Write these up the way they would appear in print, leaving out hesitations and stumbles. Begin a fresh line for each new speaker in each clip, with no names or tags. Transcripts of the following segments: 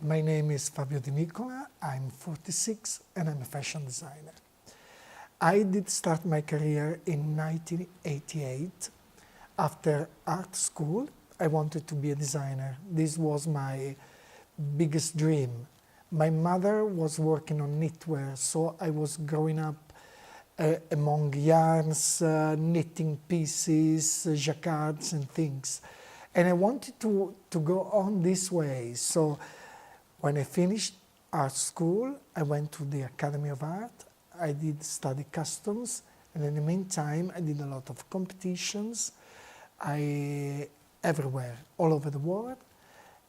My name is FABIO Di Nicola, I'm 46 and I'm a fashion designer. I did start my career in 1988. After art school, I wanted to be a designer. This was my biggest dream. My mother was working on knitwear, so I was growing up among yarns, knitting pieces, jacquards and things. And I wanted to go on this way. So when I finished art school, I went to the Academy of Art. I did study customs, and in the meantime, I did a lot of competitions everywhere, all over the world.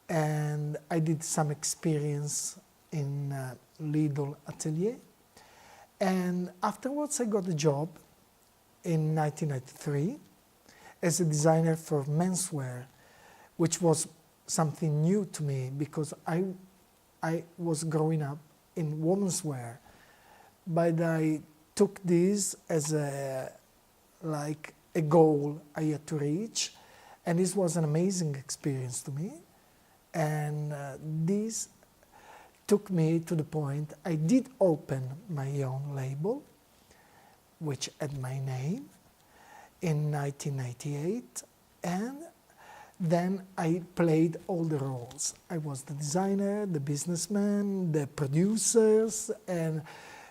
And I did some experience in Lidl Atelier. And afterwards, I got a job in 1993 as a designer for menswear, which was something new to me because I was growing up in women's wear, but I took this as a goal I had to reach, and this was an amazing experience to me. And this took me to the point I did open my own label, which had my name, in 1998, and then I played all the roles. I was the designer, the businessman, the producers, and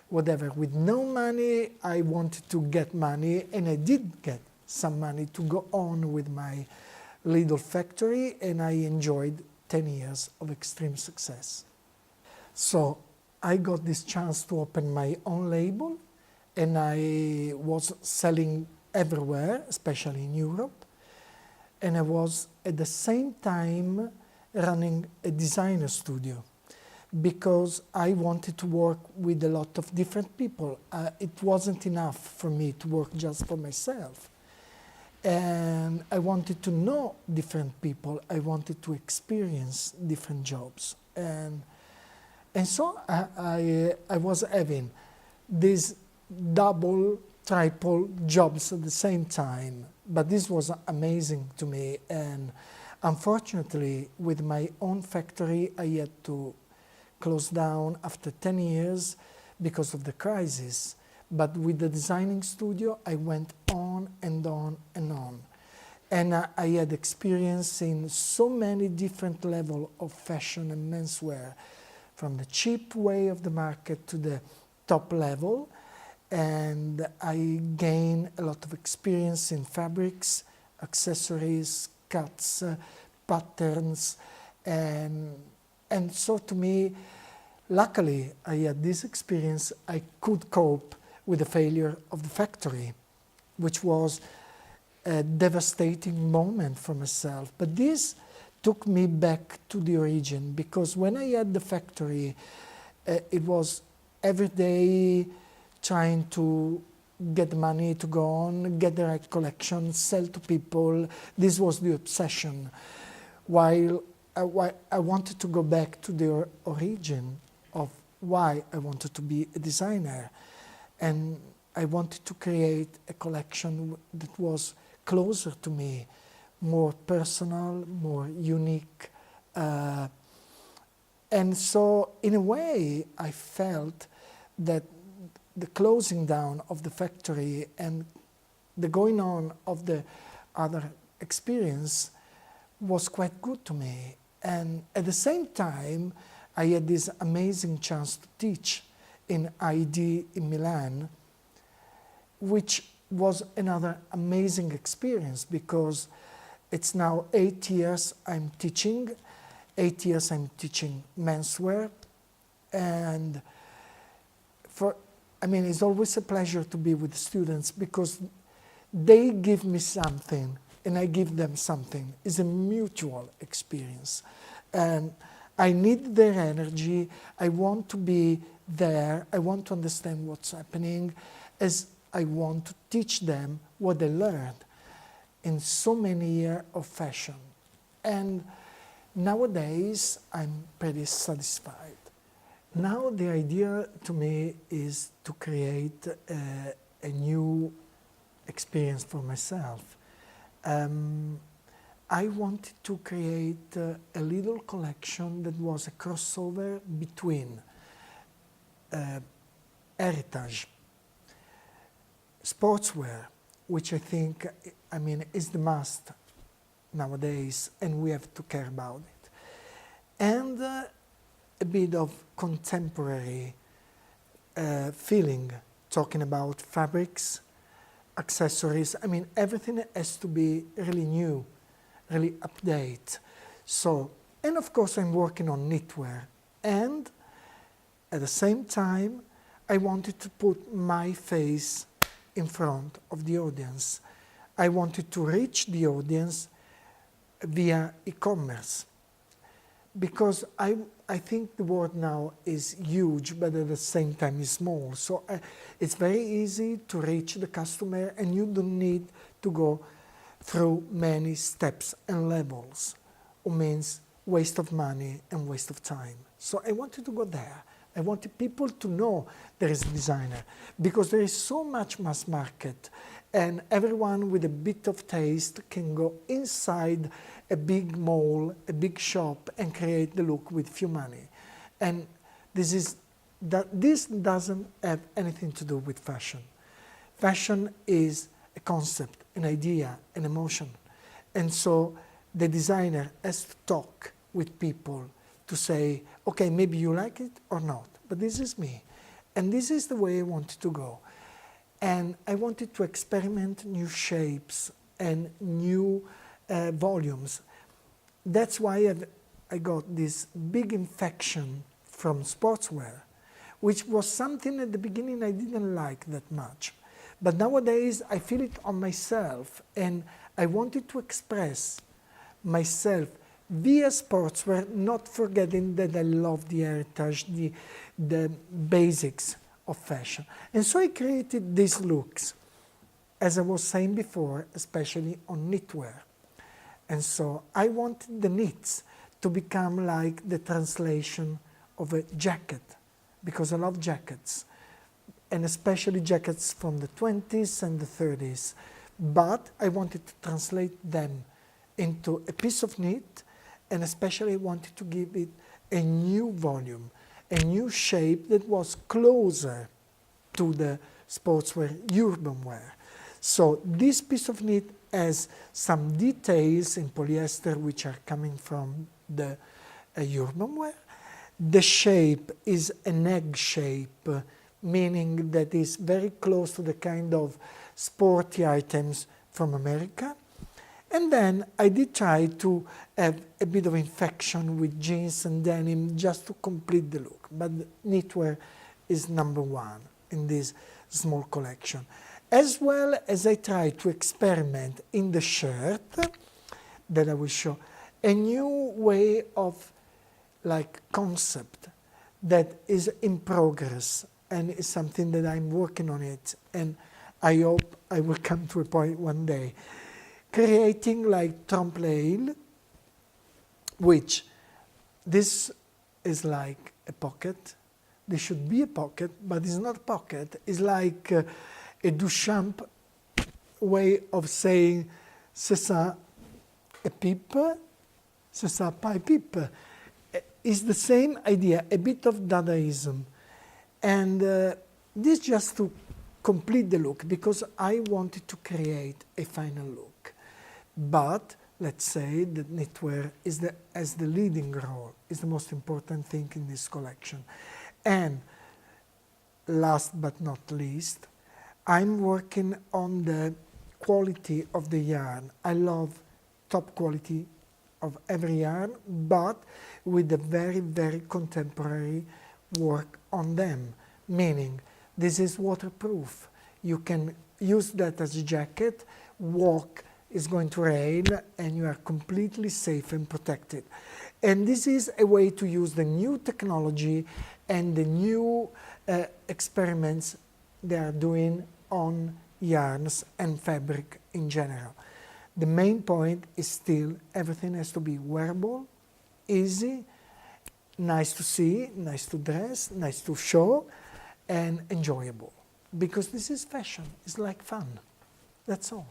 whatever. With no money, I wanted to get money, and I did get some money to go on with my little factory, and I enjoyed 10 years of extreme success. So I got this chance to open my own label, and I was selling everywhere, especially in Europe. And I was at the same time running a designer studio because I wanted to work with a lot of different people. It wasn't enough for me to work just for myself. And I wanted to know different people. I wanted to experience different jobs. And so I was having these double, triple jobs at the same time. But this was amazing to me, and unfortunately with my own factory I had to close down after 10 years because of the crisis. But with the designing studio I went on and on and on. And I had experience in so many different levels of fashion and menswear, from the cheap way of the market to the top level. And I gained a lot of experience in fabrics, accessories, cuts, patterns, and so to me, luckily I had this experience. I could cope with the failure of the factory, which was a devastating moment for myself. But this took me back to the origin, because when I had the factory, it was every day trying to get money to go on, get the right collection, sell to people. This was the obsession. While I wanted to go back to the origin of why I wanted to be a designer. And I wanted to create a collection that was closer to me, more personal, more unique. And so in a way, I felt that the closing down of the factory and the going on of the other experience was quite good to me. And at the same time, I had this amazing chance to teach in ID in Milan, which was another amazing experience, because it's now 8 years I'm teaching. 8 years I'm teaching menswear, and it's always a pleasure to be with students because they give me something and I give them something. It's a mutual experience. And I need their energy. I want to be there. I want to understand what's happening, as I want to teach them what they learned in so many years of fashion. And nowadays, I'm pretty satisfied. Now the idea to me is to create a new experience for myself. I wanted to create a little collection that was a crossover between heritage, sportswear, which I think, is the must nowadays, and we have to care about it, and a bit of contemporary feeling, talking about fabrics, accessories. Everything has to be really new, really update. So, and of course I'm working on knitwear, and at the same time I wanted to put my face in front of the audience. I wanted to reach the audience via e-commerce, because I think the world now is huge, but at the same time is small. So it's very easy to reach the customer, and you don't need to go through many steps and levels, which means waste of money and waste of time. So I wanted to go there. I wanted people to know there is a designer, because there is so much mass market, and everyone with a bit of taste can go inside a big mall, a big shop, and create the look with few money. And this doesn't have anything to do with fashion. Fashion is a concept, an idea, an emotion. And so the designer has to talk with people to say, okay, maybe you like it or not, but this is me. And this is the way I wanted to go. And I wanted to experiment new shapes and new volumes. That's why I got this big infection from sportswear, which was something at the beginning I didn't like that much. But nowadays I feel it on myself, and I wanted to express myself via sportswear, not forgetting that I love the heritage, the basics of fashion. And so I created these looks, as I was saying before, especially on knitwear. And so I wanted the knits to become like the translation of a jacket, because I love jackets, and especially jackets from the 20s and the 30s. But I wanted to translate them into a piece of knit, and especially wanted to give it a new volume, a new shape that was closer to the sportswear urban wear. So this piece of knit has some details in polyester which are coming from the urban wear. The shape is an egg shape, meaning that is very close to the kind of sporty items from America. And then I did try to have a bit of infection with jeans and denim just to complete the look. But knitwear is number one in this small collection. As well as I try to experiment in the shirt that I will show, a new way of concept that is in progress and is something that I'm working on it, and I hope I will come to a point one day. Creating like trompe-l'œil, which this is like a pocket. There should be a pocket, but it's not a pocket. It's like a Duchamp way of saying, c'est ça a pipe, c'est ça pas a pipe. It's the same idea, a bit of Dadaism. And this just to complete the look, because I wanted to create a final look. But let's say that knitwear has the leading role, is the most important thing in this collection. And last but not least, I'm working on the quality of the yarn. I love top quality of every yarn, but with a very, very contemporary work on them, meaning this is waterproof. You can use that as a jacket, walk, it's going to rain, and you are completely safe and protected. And this is a way to use the new technology and the new experiments they are doing on yarns and fabric in general. The main point is still everything has to be wearable, easy, nice to see, nice to dress, nice to show, and enjoyable. Because this is fashion, it's like fun. That's all.